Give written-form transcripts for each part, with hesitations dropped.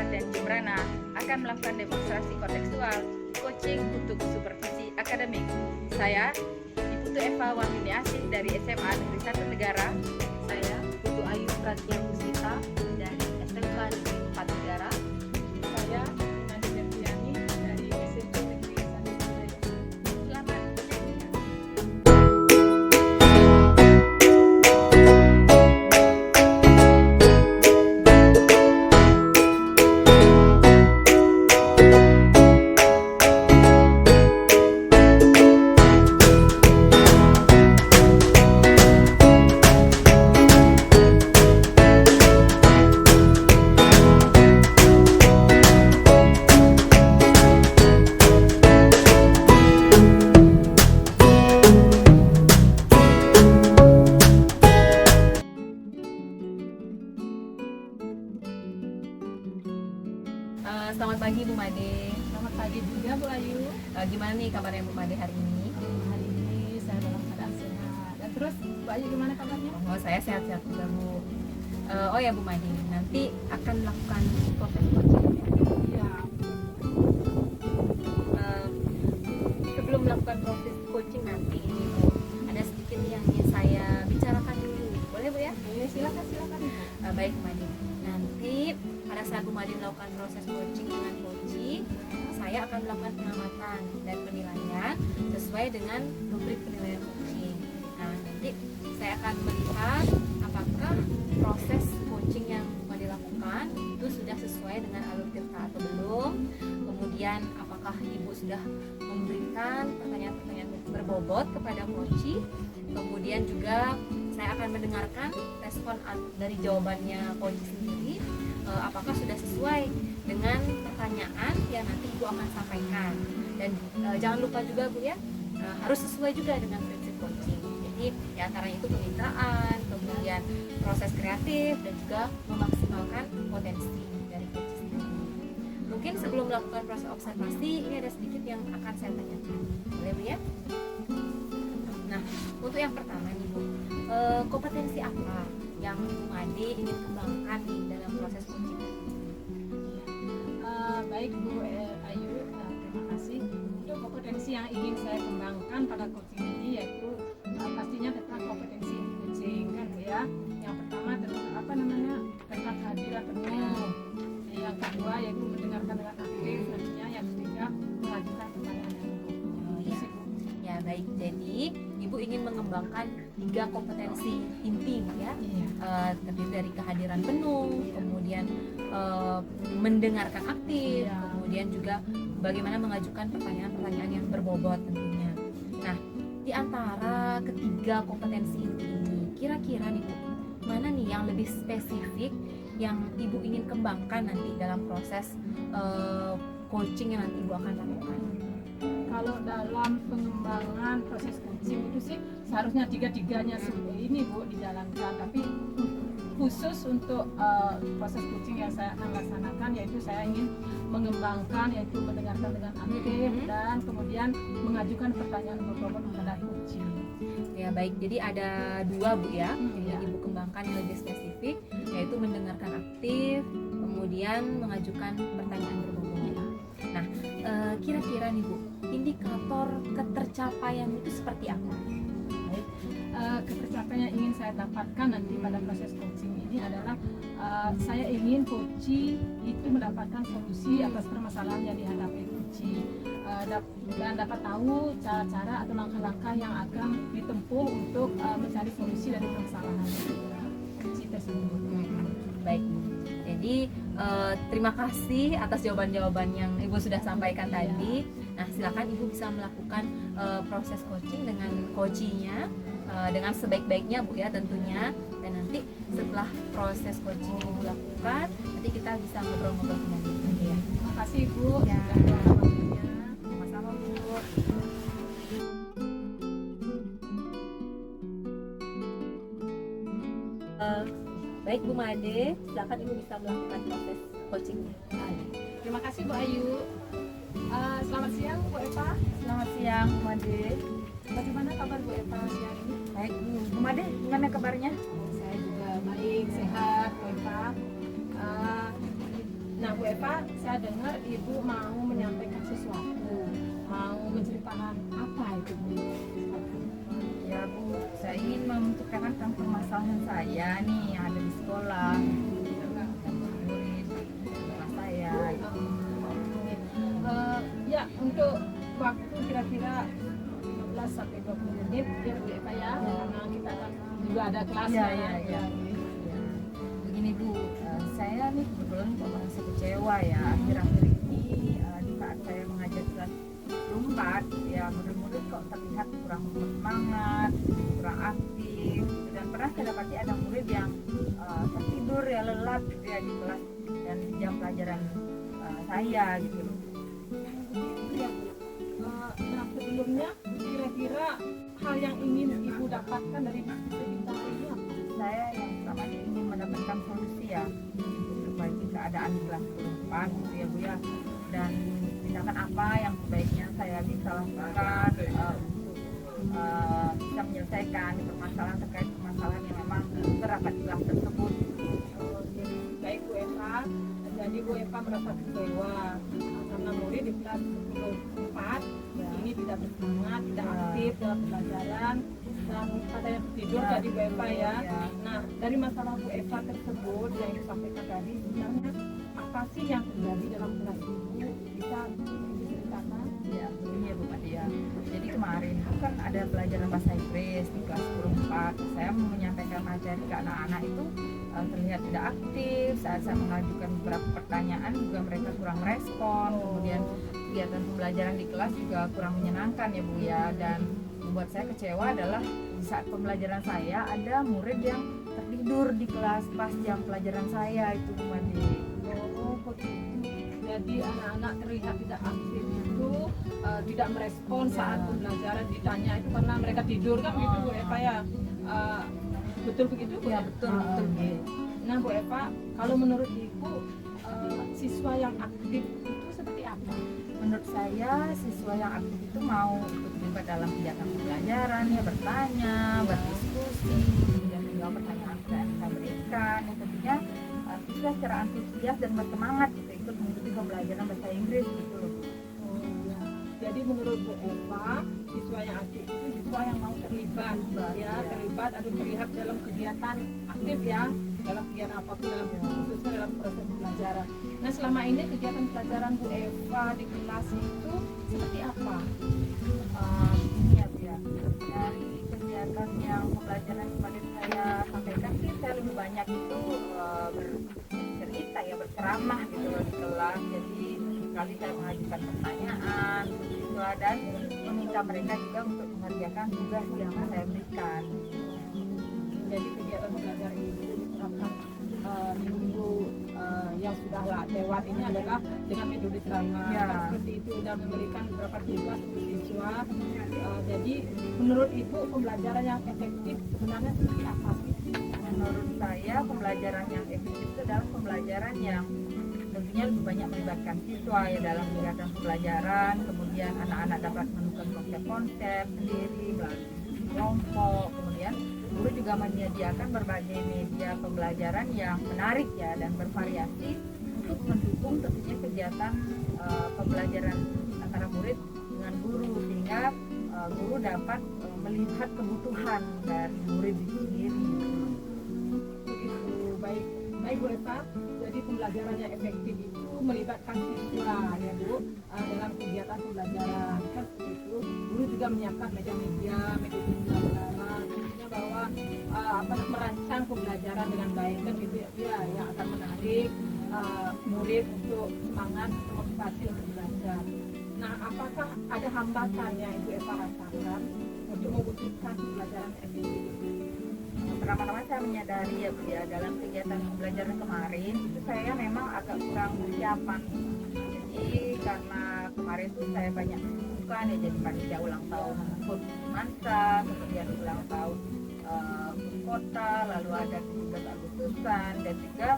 Kabupaten Jembrana akan melakukan demonstrasi kontekstual coaching untuk supervisi akademik. Saya, Ibu Eva Wahyuni Asih dari SMA Negeri 1 Negara. Saya Putu Ayu Pratia Pusita dari SMK Negeri 4 Negara. Saya Nadi Septiani dari SMP Negeri 1 Negara. Selamat menyaksikan. Selamat pagi Bu Made. Selamat pagi juga Bu Ayu. Gimana nih kabarnya Bu Made hari ini? Hari ini saya dalam keadaan sehat. Dan terus Bu Ayu gimana kabarnya? Oh, saya sehat-sehat juga Bu. Oh ya Bu Made, nanti akan melakukan proses coaching. Iya. Sebelum melakukan proses coaching nanti ini Bu, ada sedikit yang ingin saya bicarakan dulu. Boleh Bu ya? Silakan Ibu. Baik Bu Made. Nanti pada saat Bu Made melakukan proses coaching dengan coaching, saya akan melakukan pengamatan dan penilaian sesuai dengan rubrik penilaian coaching. Nah, nanti saya akan melihat apakah proses coaching yang mau dilakukan itu sudah sesuai dengan alur tirta atau belum. Kemudian apakah Ibu sudah memberikan pertanyaan-pertanyaan berbobot kepada coaching. Kemudian juga saya akan mendengarkan respon dari jawabannya coaching sendiri. Apakah sudah sesuai dengan pertanyaan yang nanti Ibu akan sampaikan. Dan jangan lupa juga Bu ya, harus sesuai juga dengan prinsip coaching. Jadi diantaranya itu kemitraan, kemudian proses kreatif, dan juga memaksimalkan potensi dari coaching sendiri. Mungkin sebelum melakukan proses observasi, ini ada sedikit yang akan saya tanyakan. Boleh Bu ya? Nah, untuk yang pertama nih Bu, kompetensi apa yang Bu Made ingin kembangkan nih dalam proses coaching? Baik Bu Ayu, terima kasih. Untuk kompetensi yang ingin saya kembangkan pada coaching ini yaitu pastinya tentang kompetensi coaching kan Bu ya. Yang pertama tentang tentang kehadiran penuh. Yang kedua yaitu mendengarkan dengan aktif, nantinya yang ketiga mengajukan pertanyaan yang Ya baik, jadi Ibu ingin mengembangkan 3 kompetensi inti ya, terdiri dari kehadiran penuh, kemudian mendengarkan aktif, kemudian juga bagaimana mengajukan pertanyaan-pertanyaan yang berbobot tentunya. Nah, di antara ketiga kompetensi inti ini, kira-kira nih Bu, mana nih yang lebih spesifik yang Ibu ingin kembangkan nanti dalam proses coaching yang nanti Ibu akan lakukan? Kalau dalam pengembangan proses coaching itu sih seharusnya tiga-tiganya ini Bu dijalankan, tapi khusus untuk proses coaching yang saya akan laksanakan yaitu saya ingin mengembangkan yaitu mendengarkan dengan aktif dan kemudian mengajukan pertanyaan berbobot kepada coaching. Ya baik, jadi ada 2 Bu ya, yang Ibu kembangkan yang lebih spesifik yaitu mendengarkan aktif, kemudian mengajukan pertanyaan berbobot. Nah, kira-kira nih Bu, indikator ketercapaian itu seperti apa? Baik, ketercapaian yang ingin saya dapatkan nanti pada proses coaching ini adalah saya ingin coaching itu mendapatkan solusi atas permasalahan yang dihadapi coaching dan dapat tahu cara-cara atau langkah-langkah yang akan ditempuh untuk mencari solusi dari permasalahan coaching tersebut. Baik, jadi terima kasih atas jawaban-jawaban yang Ibu sudah sampaikan tadi. Nah, silakan Ibu bisa melakukan proses coaching dengan coachingnya dengan sebaik-baiknya Bu ya tentunya. Dan nanti setelah proses coaching yang Ibu lakukan, nanti kita bisa ngobrol-ngobrol kembali ya. Terima kasih Bu. Ya. Sudah waktunya. Sama-sama Bu. Baik Bu Made, silakan Ibu bisa melakukan proses coachingnya. Terima kasih Bu Ayu. Selamat siang Bu Eva. Selamat siang Bu Made. Bagaimana kabar Bu Eva siang ini? Baik Bu Made, gimana kabarnya? Saya juga baik, sehat Bu Eva. Nah Bu Eva, saya dengar Ibu mau menyampaikan sesuatu, mau menceritakan apa itu Bu? Ya Bu, saya ingin menceritakan tentang permasalahan saya nih yang ada di sekolah, murid di kelas saya. Ya, untuk waktu kira-kira 15 sampai 20 menit ya Bu Eva ya, karena kita kan juga ada kelas Ya, ya. ya. Begini Bu, saya nih kebetulan kok merasa kecewa ya akhir-akhir ini di saat saya mengajar kelas 4 ya murid-murid kok terlihat kurang bersemangat, kurang aktif gitu. Dan pernah saya dapati ada murid yang tertidur ya lelap gitu ya di kelas dan di jam pelajaran saya gitu loh. Ya, Bu. Nah sebelumnya kira-kira hal yang ingin Ibu dapatkan dari diskusi kita hari ini apa? Saya yang pertamanya ingin mendapatkan solusi ya untuk memperbaiki keadaan di kelas 4 gitu ya Bu ya, dan tindakan apa yang sebaiknya saya bisa lakukan untuk bisa menyelesaikan permasalahan terkait permasalahan yang memang terdapat di kelas tersebut. Baik Bu Eva, jadi Bu Eva merasa kecewa karena murid di kelas 4 ini tidak bersemangat, tidak aktif dalam pelajaran dan katanya tidur Ya, tadi Bu Eva ya. ya. Nah dari masalah Bu Eva tersebut yang disampaikan tadi sebenarnya apa sih yang terjadi dalam kelas Ibu, bisa diceritakan? Ya, begini ya Bu Madi ya. Jadi kemarin itu kan ada pelajaran bahasa Inggris di kelas 4. Saya menyampaikan materi ke anak-anak itu terlihat tidak aktif. Saat saya mengajukan beberapa pertanyaan juga mereka kurang respon. Kemudian kegiatan pembelajaran di kelas juga kurang menyenangkan ya Bu ya. Dan membuat saya kecewa adalah di saat pembelajaran saya ada murid yang tertidur di kelas pas jam pelajaran saya itu Bu Madi. Oh begitu. Jadi anak-anak terlihat tidak aktif itu tidak merespon saat pembelajaran ditanya itu karena mereka tidur kan gitu Bu Eva ya. Betul begitu Bu? Ya betul betul Bu. Nah Bu Eva, kalau menurut Ibu siswa yang aktif itu seperti apa? Menurut saya siswa yang aktif itu mau ikut terlibat dalam kegiatan pembelajaran, ya bertanya, berdiskusi, kemudian menjawab pertanyaan yang saya berikan. Yang tentunya siswa secara antusias dan bersemangat gitu, ikut mengikuti pembelajaran bahasa Inggris gitu loh. Oh, ya. Jadi menurut Bu Eva, siswa yang aktif itu siswa yang mau terlibat, ya, terlibat atau terlihat dalam kegiatan aktif ya, dalam kegiatan apapun dalam khususnya dalam proses pembelajaran. Nah selama ini kegiatan pelajaran Bu Eva di kelas itu seperti apa? Ini ya Bu ya, dari kegiatan yang pembelajaran kemarin saya sampaikan sih saya lebih banyak itu bercerita ya, berceramah gitu loh di kelas. Jadi sekali saya mengajukan pertanyaan untuk siswa dan meminta mereka juga untuk mengerjakan tugas yang saya berikan. Jadi kegiatan belajar itu diterapkan minggu yang sudah lewat ini adalah dengan metode ceramah Ya. seperti itu dan memberikan beberapa tugas untuk siswa. Jadi menurut Ibu pembelajaran yang efektif sebenarnya seperti apa sih? Menurut saya pembelajaran yang efektif itu adalah pembelajaran yang tentunya lebih banyak melibatkan siswa ya dalam kegiatan pembelajaran. Kemudian anak-anak dapat menemukan konsep-konsep sendiri melalui kelompok. Kemudian guru juga menyediakan berbagai media pembelajaran yang menarik ya dan bervariasi untuk mendukung tentunya kegiatan pembelajaran antara murid dengan guru, sehingga guru dapat melihat kebutuhan dari murid itu sendiri. Begitu. Baik Bu Eva. Jadi pembelajaran yang efektif itu melibatkan siswa ya Bu dalam kegiatan pembelajaran kan seperti itu. Guru juga menyiapkan media-media, metode pembelajaran, tentunya bahwa merancang pembelajaran dengan baik kan gitu ya, yang akan menarik murid untuk semangat, motivasi untuk belajar. Nah, apakah ada hambatan yang Ibu Eva rasakan untuk mewujudkan pembelajaran efektif itu? Pertama-tama saya menyadari ya Bu ya, dalam kegiatan pembelajaran kemarin itu saya memang agak kurang persiapan. Jadi karena kemarin tuh saya banyak kesibukan ya, jadi panitia ulang tahun HUT Mansa, kemudian ulang tahun kota, lalu ada 17 Agustusan, dan juga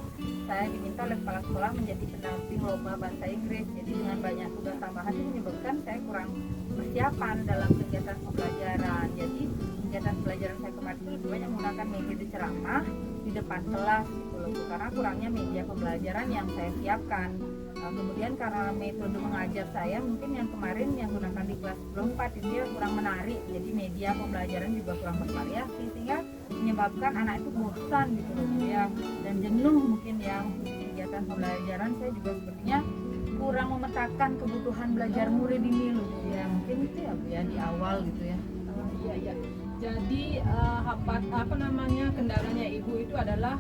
saya diminta oleh kepala sekolah menjadi pendamping lomba bahasa Inggris. Jadi dengan banyak tugas tambahan itu menyebabkan saya kurang persiapan dalam kegiatan pembelajaran. Jadi kegiatan pelajaran saya kemarin itu lebih banyak menggunakan metode ceramah di depan kelas gitu loh Bu, karena kurangnya media pembelajaran yang saya siapkan. Kemudian karena metode mengajar saya mungkin yang kemarin yang gunakan di kelas 4 itu ya kurang menarik, jadi media pembelajaran juga kurang bervariasi sehingga menyebabkan anak itu bosan gitu loh ya, dan jenuh mungkin ya. Kegiatan pembelajaran saya juga sepertinya kurang memetakan kebutuhan belajar murid ini loh ya, mungkin itu ya Bu ya di awal gitu ya. Iya. Jadi kendalanya ibu itu adalah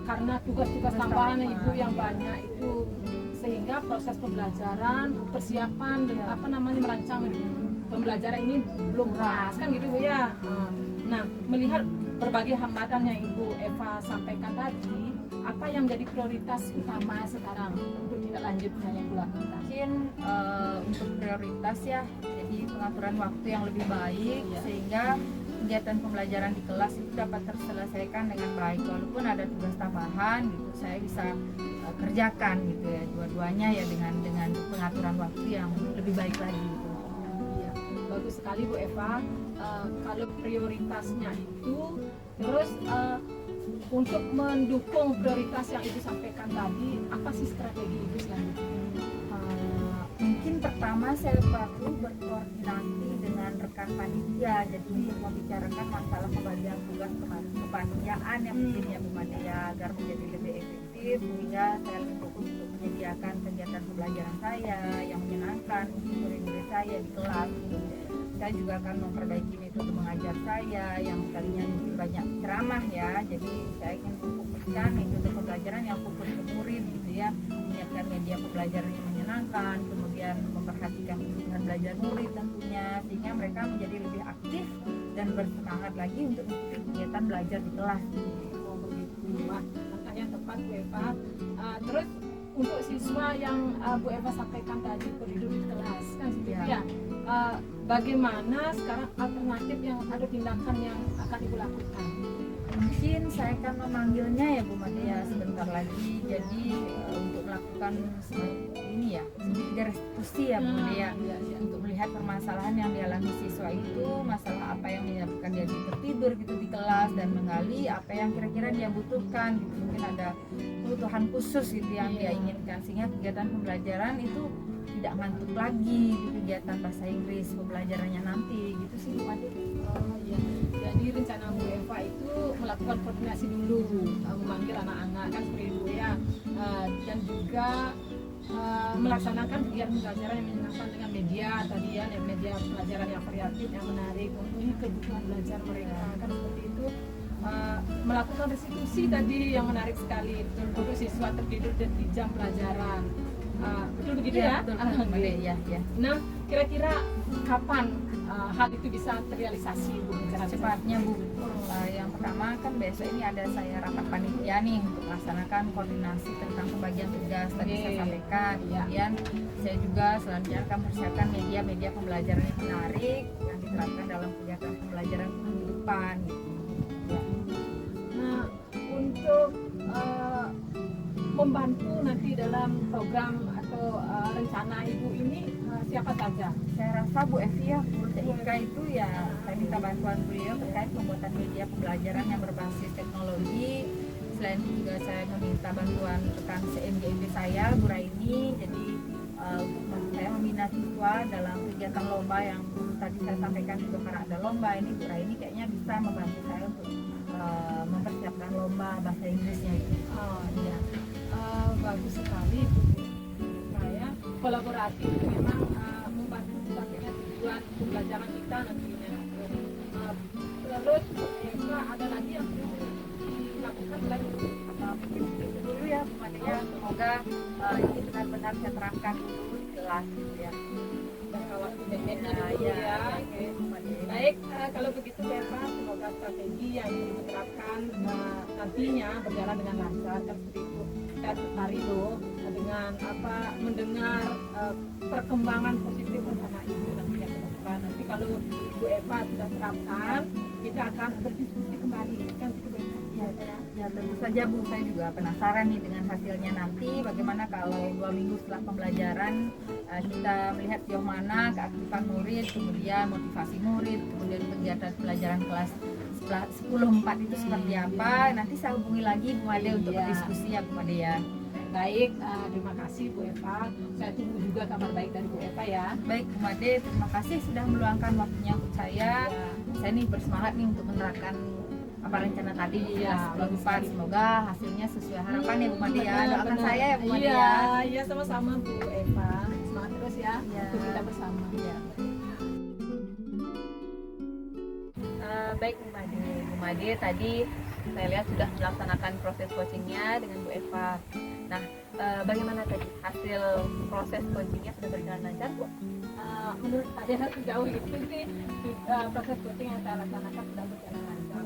karena tugas-tugas tambahan ibu yang banyak itu, sehingga proses pembelajaran, persiapan dan merancang pembelajaran ini belum pas kan gitu Bu ya. Nah, melihat berbagai hambatan yang Ibu Eva sampaikan tadi, apa yang menjadi prioritas utama sekarang untuk tindak lanjutnya yang dilakukan? Mungkin untuk prioritas ya, jadi pengaturan waktu yang lebih baik sehingga kegiatan pembelajaran di kelas itu dapat terselesaikan dengan baik, walaupun ada tugas tambahan gitu saya bisa kerjakan gitu ya, dua-duanya ya dengan pengaturan waktu yang lebih baik lagi gitu. Iya, bagus sekali Bu Eva. Kalau prioritasnya itu terus untuk mendukung prioritas yang Ibu sampaikan tadi, apa sih strategi Ibu selanjutnya? Mungkin pertama saya perlu berkoordinasi dengan rekan panitia, jadi membicarakan masalah pembagian tugas kepanitiaan yang mungkin ya Bu Madia, agar menjadi lebih efektif sehingga saya lebih fokus untuk menyediakan kegiatan pembelajaran saya yang menyenangkan untuk murid-murid saya di kelas. Saya juga akan memperbaiki metode mengajar saya yang sekalinya mungkin banyak ceramah ya, jadi saya ingin memfokuskan metode pembelajaran yang fokus ke murid gitu ya, menyiapkan media pembelajaran yang menyenangkan, kemudian memperhatikan kebutuhan belajar murid tentunya, sehingga mereka menjadi lebih aktif dan bersemangat lagi untuk mengikuti kegiatan belajar di kelas. Oh begitu, wah makanya tepat Bu Eva. Terus untuk siswa yang Bu Eva sampaikan tadi berduduk di kelas kan seperti ya. Bagaimana sekarang alternatif yang ada, tindakan yang akan Ibu lakukan? Mungkin saya akan memanggilnya ya Bu Madia sebentar lagi, jadi untuk melakukan ini ya sedikit restitusi ya Bu Madia, untuk melihat permasalahan yang dialami siswa itu, masalah apa yang menyebabkan dia tertidur gitu di kelas, dan menggali apa yang kira-kira dia butuhkan gitu. Mungkin ada kebutuhan khusus gitu yang dia inginkan, sehingga kegiatan pembelajaran itu tidak ngantuk lagi di kegiatan bahasa Inggris pembelajarannya nanti gitu sih Bu Madia. Oh iya, jadi rencana Bu Eva itu melakukan koordinasi dulu, memanggil anak-anak kan seperti itu ya, dan juga melaksanakan kegiatan pembelajaran yang menyenangkan dengan media tadi ya, media pembelajaran yang variatif yang menarik memenuhi kebutuhan belajar mereka kan seperti itu. Melakukan restitusi tadi yang menarik sekali untuk siswa tertidur di jam pelajaran. Betul begitu ya? Betul, ya. Nah, kira-kira kapan hal itu bisa terrealisasi Bu? Cepatnya Bu. Yang pertama kan besok ini ada saya rapat panitia nih untuk melaksanakan koordinasi tentang pembagian tugas tadi saya sampaikan. Kemudian saya juga selanjutnya akan mempersiapkan media pembelajaran yang menarik yang diterapkan dalam kegiatan pembelajaran minggu depan. Nah, untuk membantu nanti dalam program atau rencana Ibu ini siapa saja? Saya rasa Bu Evi ya, Bu Ika itu ya saya minta bantuan beliau terkait pembuatan media pembelajaran yang berbasis teknologi. Selain itu juga saya meminta bantuan rekan CMGIB saya, Bu Raini. Jadi untuk saya membina siswa dalam kegiatan lomba yang tadi saya sampaikan juga, karena ada lomba ini Bu Raini kayaknya bisa membantu saya untuk mempersiapkan lomba bahasa Inggrisnya. Oh iya, bagus sekali Bu. Saya kolaboratif memang membantu tercapainya tujuan pembelajaran kita nantinya. Terus ya, ada lagi yang perlu dilakukan lagi? Itu dulu ya Bu Madia, semoga ini benar-benar saya terapkan dulu di kelas gitu ya. Kalau pendeknya dulu ya. Baik, kalau begitu Eva, semoga strategi yang diterapkan nantinya berjalan dengan lancar kan seperti itu. Saya tertarik loh dengan mendengar perkembangan positif bersama Ibu nantinya ke depan. Nanti kalau Bu Eva sudah terapkan, kita akan berdiskusi kembali kan Bu Eva. Ya tentu saja Bu, saya juga penasaran nih dengan hasilnya nanti. Bagaimana kalau 2 minggu setelah pembelajaran kita melihat sejauh mana keaktifan murid, kemudian motivasi murid, kemudian kegiatan pelajaran kelas 10.4 itu seperti apa. Nanti saya hubungi lagi Bu Made untuk Iya. berdiskusi ya Bu Made ya. Baik, terima kasih Bu Eva. Saya tunggu juga kabar baik dari Bu Eva ya. Baik Bu Made, terima kasih sudah meluangkan waktunya untuk saya. Saya nih bersemangat nih untuk menerapkan apa rencana tadi Iya, bagus 10.4. sekali. Semoga hasilnya sesuai harapan ya Bu Made ya. Benar, Doakan benar. saya ya Bu Made Iya, ya. iya sama-sama Bu Eva. Semangat terus ya Iya. untuk kita bersama. Iya. Baik Bu Made tadi saya lihat sudah melaksanakan proses coachingnya dengan Bu Eva. Nah, bagaimana tadi hasil proses coachingnya sudah berjalan lancar Bu? Menurut saya sejauh itu sih proses coaching yang saya laksanakan sudah berjalan lancar.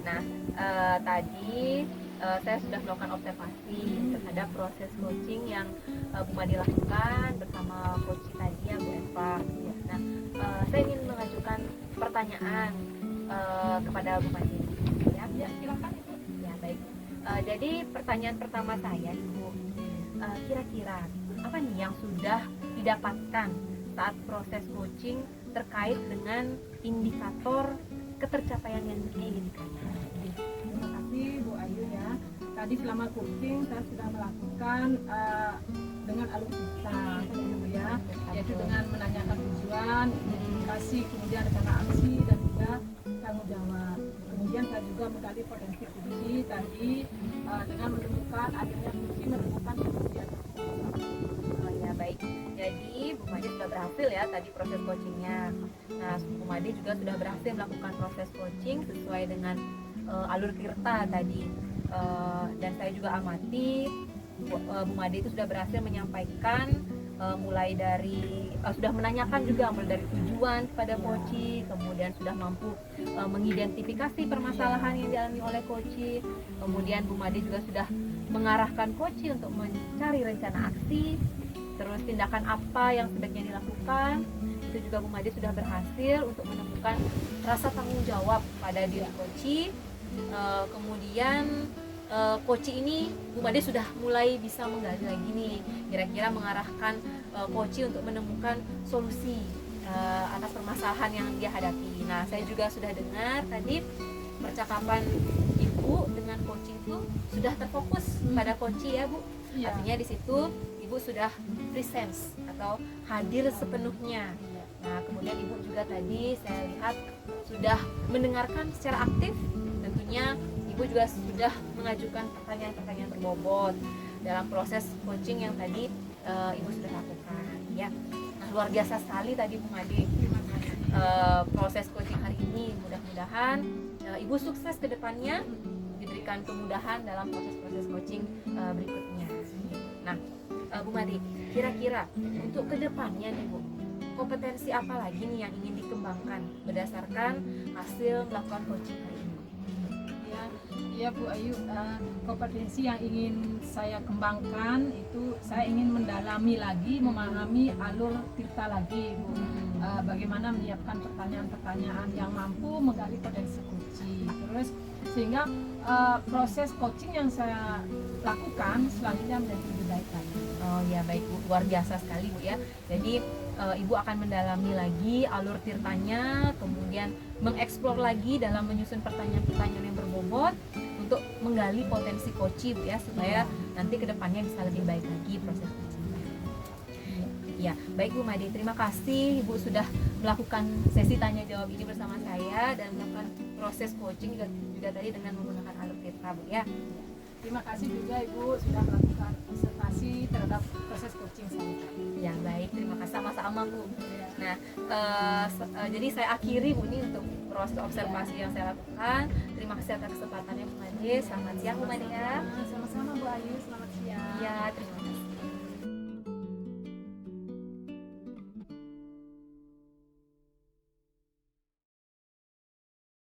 Nah, tadi saya sudah melakukan observasi terhadap proses coaching yang Bu Made lakukan bersama coach tadi ya Bu Eva. Ya, nah, saya ingin mengajukan pertanyaan kepada Bu Made. Ya, silakan Ibu. Ya, baik. Jadi pertanyaan pertama saya Ibu, kira-kira apa nih yang sudah didapatkan saat proses coaching terkait dengan indikator ketercapaian yang diinginkan? Terima kasih Bu Ayu ya. Tadi selama coaching saya sudah melakukan dengan alur kita ya, yaitu dengan menanyakan tujuan, identifikasi, kemudian rencana aksi dan juga tanggung jawab. Kemudian saya juga menggali potensi kunci tadi dengan menemukan adanya kunci menemukan kemudian. Oh ya, baik. Jadi Bu Made sudah berhasil ya tadi proses coachingnya. Nah, Bu Made juga sudah berhasil melakukan proses coaching sesuai dengan alur Tirta tadi. Dan saya juga amati Bu Made itu sudah berhasil menyampaikan mulai dari sudah menanyakan juga mulai dari tujuan kepada coach, kemudian sudah mampu mengidentifikasi permasalahan yang dialami oleh coach, kemudian Bu Made juga sudah mengarahkan coach untuk mencari rencana aksi, terus tindakan apa yang sebaiknya dilakukan. Itu juga Bu Made sudah berhasil untuk menemukan rasa tanggung jawab pada diri coach. Kemudian coach ini Bu Made sudah mulai bisa menggali lagi nih, kira-kira mengarahkan coach untuk menemukan solusi atas permasalahan yang dia hadapi. Nah, saya juga sudah dengar tadi percakapan Ibu dengan coach itu sudah terfokus pada coach ya Bu. Iya. Artinya di situ Ibu sudah presence atau hadir sepenuhnya. Nah, kemudian Ibu juga tadi saya lihat sudah mendengarkan secara aktif. Tentunya Ibu juga sudah mengajukan pertanyaan-pertanyaan berbobot dalam proses coaching yang tadi Ibu sudah lakukan ya. Nah, luar biasa sekali tadi Bu Made proses coaching hari ini. Mudah-mudahan Ibu sukses ke depannya, diberikan kemudahan dalam proses-proses coaching berikutnya. Nah, Bu Made, kira-kira untuk ke depannya nih Bu, kompetensi apa lagi nih yang ingin dikembangkan berdasarkan hasil melakukan coaching hari ini? Iya Bu Ayu, kompetensi yang ingin saya kembangkan itu saya ingin mendalami lagi, memahami alur Tirta lagi Bu. Bagaimana menyiapkan pertanyaan-pertanyaan yang mampu menggali potensi coaching. Terus sehingga proses coaching yang saya lakukan selanjutnya menjadi lebih baik lagi. Oh ya, baik Bu, luar biasa sekali Bu ya. Jadi Ibu akan mendalami lagi alur Tirtanya, kemudian mengeksplor lagi dalam menyusun pertanyaan-pertanyaan yang berbobot untuk menggali potensi coach Bu ya, supaya nanti kedepannya bisa lebih baik lagi proses coachingnya. Ya, baik Bu Made, terima kasih Ibu sudah melakukan sesi tanya jawab ini bersama saya dan melakukan proses coaching juga tadi dengan menggunakan alur Tirta Bu ya. Terima kasih juga Ibu sudah melakukan observasi terhadap proses coaching saya. Ya, baik, terima kasih sama-sama Bu. Nah, jadi saya akhiri Bu nih untuk proses observasi yang saya lakukan. Terima kasih atas kesempatannya Bu Made. Selamat siang Bu Made ya. Sama-sama Bu Ayu, selamat siang. Ya, terima kasih.